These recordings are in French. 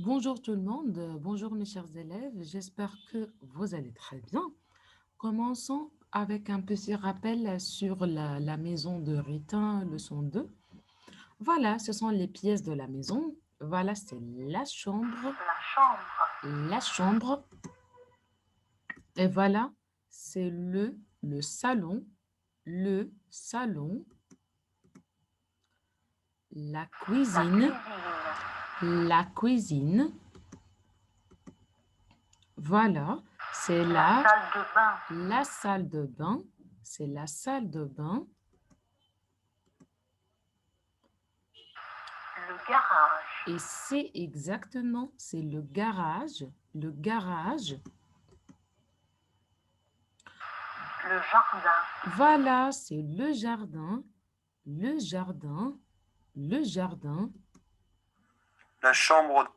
Bonjour tout le monde, bonjour mes chers élèves, j'espère que vous allez très bien. Commençons avec un petit rappel sur la maison de Ritin, leçon 2. Voilà, ce sont les pièces de la maison. Voilà, c'est La chambre, la chambre. Et voilà, c'est le salon, le salon, la la cuisine, cuisine, la cuisine. Voilà, c'est la salle de bain, la salle de bain, c'est la salle de bain. le garage, Et c'est le garage, le garage. le jardin, Voilà, c'est le jardin, le jardin, le jardin. la chambre,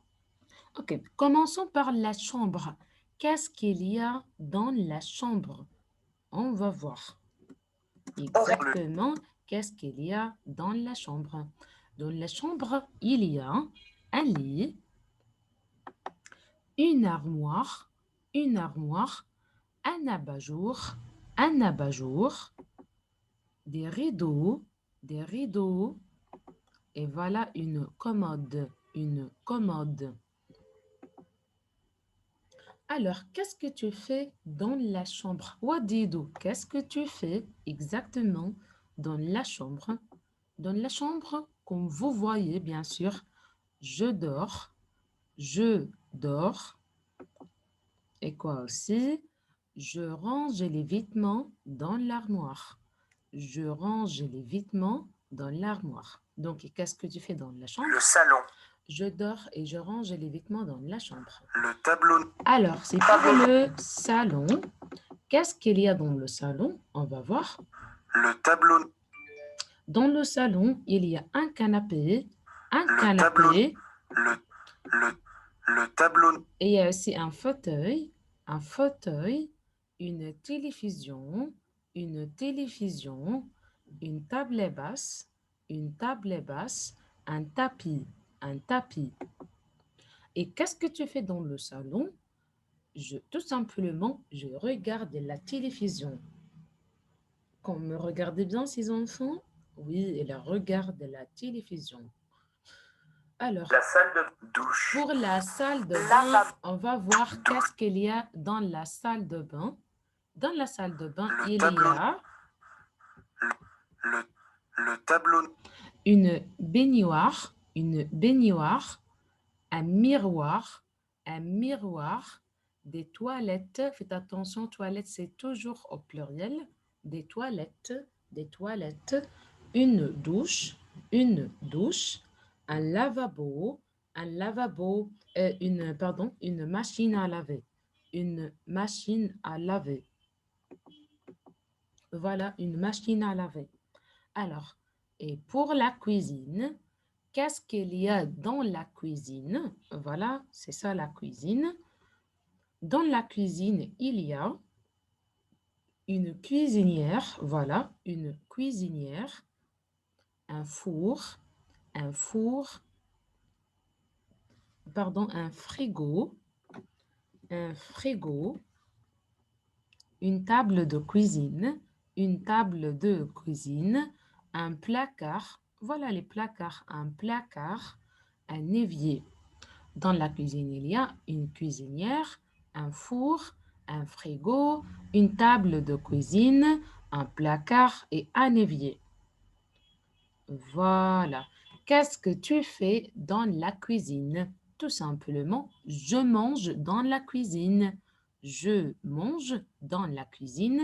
Ok, commençons par la chambre. Qu'est-ce qu'il y a dans la chambre? On va voir le exactement qu'est-ce qu'il y a dans la chambre. Dans la chambre, il y a un lit, une armoire, un abat-jour, des rideaux, et voilà une commode, une commode. Alors, qu'est-ce que tu fais dans la chambre? Wadido, qu'est-ce que tu fais exactement dans la chambre? Dans la chambre, comme vous voyez, bien sûr, je dors, je dors. Et quoi aussi? Je range les vêtements dans l'armoire. Je range les vêtements dans l'armoire. Donc, qu'est-ce que tu fais dans la chambre? le salon, Je dors et je range les vêtements dans la chambre. le tableau, Alors, c'est pour le salon. Qu'est-ce qu'il y a dans le salon? On va voir. le tableau, Dans le salon, il y a un canapé, le tableau, le, le, le tableau, et il y a aussi un fauteuil, une télévision, une table basse, un tapis. Et qu'est-ce que tu fais dans le salon? Tout simplement, je regarde la télévision. Quand me regardez bien ces enfants, oui, ils regardent la télévision. Alors, la salle de douche, pour la salle de bain, lavabo, on va voir douche, qu'est-ce qu'il y a dans la salle de bain. Dans la salle de bain, le il y tableau, a le, le tableau, une baignoire, un miroir, des toilettes. Faites attention, toilettes, c'est toujours au pluriel. Des toilettes, une douche, une douche, un lavabo, une machine à laver, une machine à laver. Voilà, une machine à laver. Alors, et pour la cuisine, qu'est-ce qu'il y a dans la cuisine? Voilà, c'est ça la cuisine. Dans la cuisine, il y a une cuisinière, voilà, une cuisinière, un four, un four, pardon, un frigo, une table de cuisine, un placard, voilà les placards, un placard, un évier. Dans la cuisine, il y a une cuisinière, un four, un frigo, une table de cuisine, un placard et un évier. Voilà. Qu'est-ce que tu fais dans la cuisine? Tout simplement, je mange dans la cuisine. Je mange dans la cuisine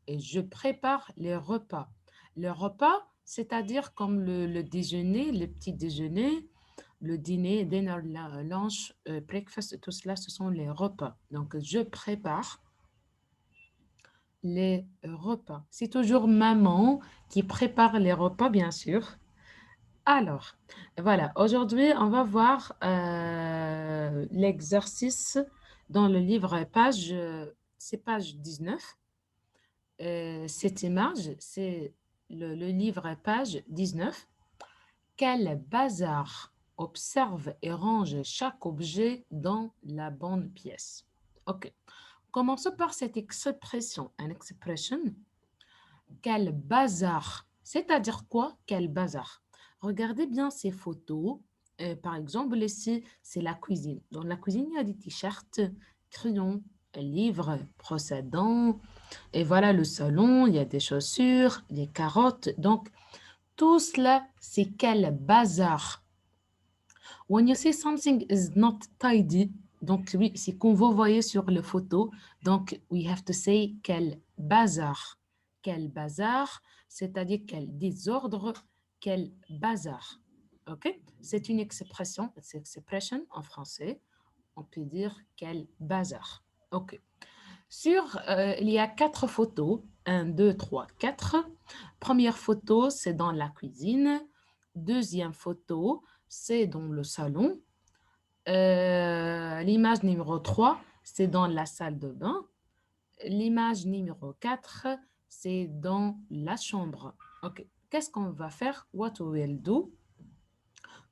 et je prépare les repas. Les repas, c'est-à-dire comme le déjeuner, le petit déjeuner, le dîner, dinner, lunch, breakfast, tout cela, ce sont les repas. Donc, je prépare les repas. C'est toujours maman qui prépare les repas, bien sûr. Alors, voilà, aujourd'hui, on va voir l'exercice dans le livre c'est page 19. Cette image, c'est le livre page 19. Quel bazar! Observe et range chaque objet dans la bonne pièce. OK. Commençons par cette expression. Une expression. Quel bazar. C'est-à-dire quoi? Quel bazar. Regardez bien ces photos. Par exemple, ici, c'est la cuisine. Dans la cuisine, il y a des t-shirts, crayons, livres, brosse à dents. Et voilà le salon, il y a des chaussures, des carottes. Donc, tout cela, c'est quel bazar. When you say something is not tidy, donc oui, c'est comme vous voyez sur les photos. Donc, we have to say quel bazar. Quel bazar, c'est-à-dire quel désordre, quel bazar. OK? C'est une expression, c'est expression en français. On peut dire quel bazar. OK. Il y a 4 photos. 1, 2, 3, 4. Première photo, c'est dans la cuisine. Deuxième photo, c'est dans le salon. L'image numéro 3, c'est dans la salle de bain. L'image numéro 4, c'est dans la chambre. OK. Qu'est-ce qu'on va faire? What we will do?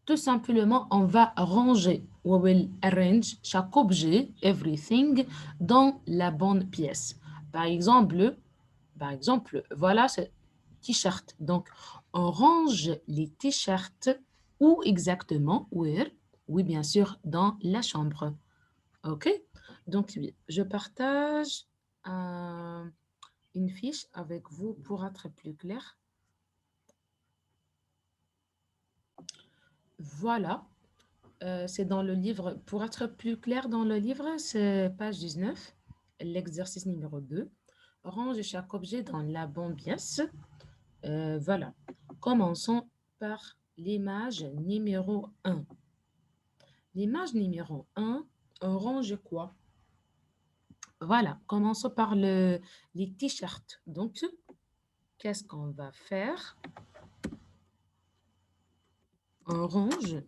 Tout simplement, on va ranger. We will arrange chaque objet, everything, dans la bonne pièce. Par exemple, voilà ce t-shirt. Donc, on range les t-shirts où exactement? Where? Oui, bien sûr, dans la chambre. OK? Donc, oui, je partage une fiche avec vous pour être plus clair. Voilà. C'est dans le livre, pour être plus clair dans le livre, c'est page 19, l'exercice numéro 2. Range chaque objet dans la bonne pièce. Voilà. Commençons par l'image numéro 1. L'image numéro 1, on range quoi? Voilà, commençons par les t-shirts. Donc, qu'est-ce qu'on va faire? On range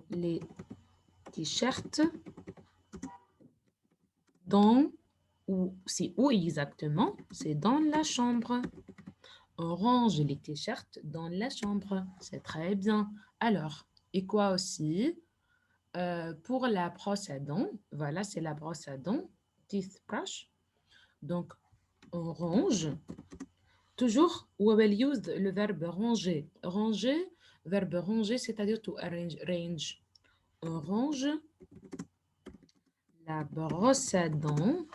les t-shirts dans, c'est où exactement? C'est dans la chambre. On range les t-shirts dans la chambre. C'est très bien. Alors, et quoi aussi? Pour la brosse à dents, voilà, c'est la brosse à dents, teeth brush. Donc, on range. Toujours, we will use le verbe ranger. Ranger, verbe ranger, c'est-à-dire to arrange, range. On range la brosse à dents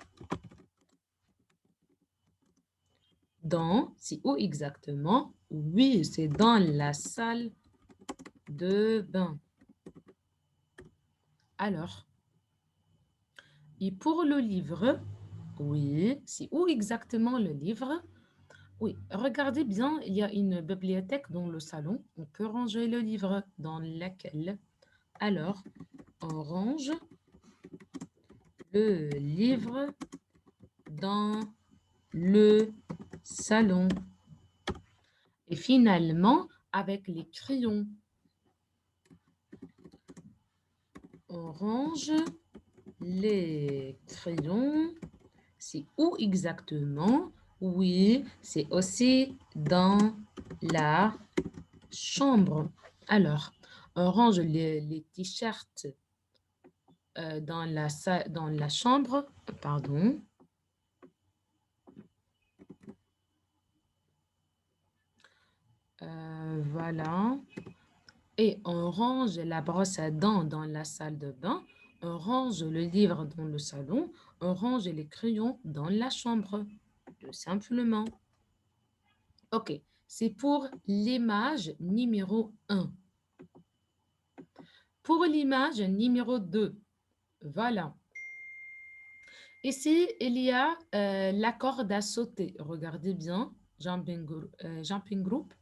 dans, c'est où exactement? Oui, c'est dans la salle de bain. Alors, et pour le livre, oui, c'est où exactement le livre? Oui, regardez bien, il y a une bibliothèque dans le salon. On peut ranger le livre dans laquelle. Alors, on range le livre dans le salon. Et finalement, avec les crayons, on range les crayons. C'est où exactement? Oui, c'est aussi dans la chambre. Alors, on range les t-shirts dans la chambre. Pardon. Voilà. Et on range la brosse à dents dans la salle de bain. On range le livre dans le salon. On range les crayons dans la chambre. Tout simplement. OK. C'est pour l'image numéro 1. Pour l'image numéro 2, voilà. Ici, il y a la corde à sauter. Regardez bien, jumping group,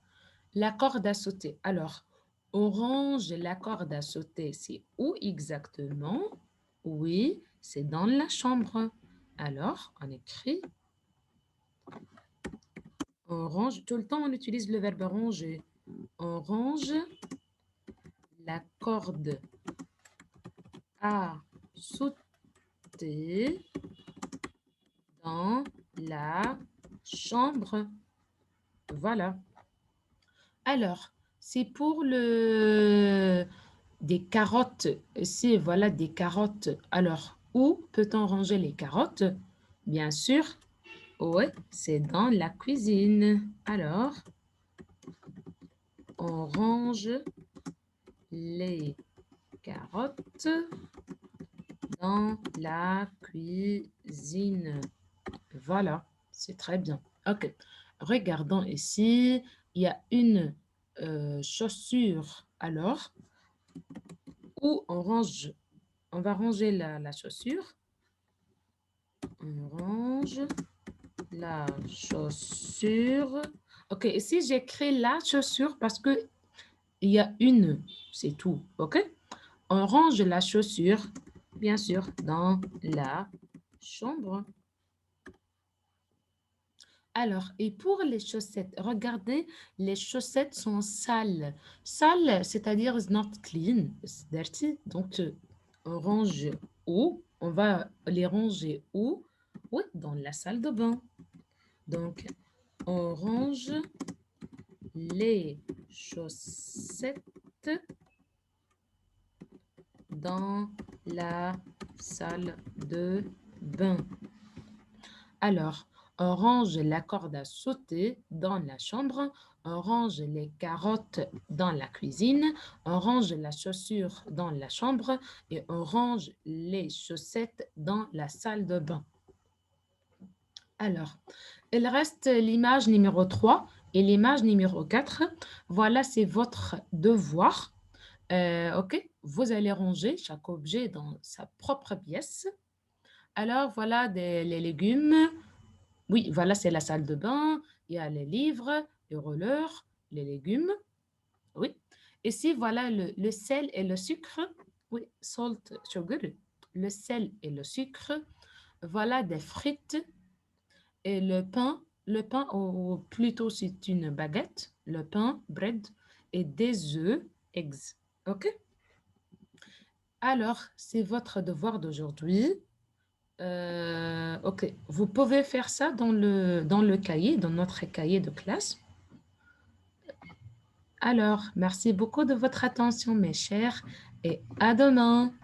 la corde à sauter. Alors, on range la corde à sauter. C'est où exactement? Oui, c'est dans la chambre. Alors, on écrit, on range. Tout le temps, on utilise le verbe ranger. On range la corde à sauter dans la chambre. Voilà. Alors, C'est pour des carottes. Ici, voilà des carottes. Alors, où peut-on ranger les carottes? Bien sûr, oui, c'est dans la cuisine. Alors, on range les carottes dans la cuisine. Voilà, c'est très bien. OK. Regardons ici. Il y a une chaussure. Alors, où on va ranger la chaussure. On range la chaussure. OK, ici, j'écris la chaussure parce que il y a une, c'est tout. OK? On range la chaussure, bien sûr, dans la chambre. Alors, et pour les chaussettes, regardez, les chaussettes sont sales. Sales, c'est-à-dire it's not clean, it's dirty. Donc, on range où? On va les ranger où? Oui, dans la salle de bain. Donc, on range les chaussettes dans la salle de bain. Alors, on range la corde à sauter dans la chambre, on range les carottes dans la cuisine, on range la chaussure dans la chambre et on range les chaussettes dans la salle de bain. Alors, il reste l'image numéro 3 et l'image numéro 4. Voilà, c'est votre devoir. OK, vous allez ranger chaque objet dans sa propre pièce. Alors, voilà les légumes. Oui, voilà, c'est la salle de bain. Il y a les livres, les rollers, les légumes. Oui. Ici, voilà le sel et le sucre. Oui, salt, sugar. Le sel et le sucre. Voilà des frites et le pain. Le pain, ou plutôt c'est une baguette. Le pain, bread, et des œufs, eggs. OK? Alors, c'est votre devoir d'aujourd'hui. OK, vous pouvez faire ça dans le cahier, dans notre cahier de classe. Alors, merci beaucoup de votre attention, mes chers, et à demain.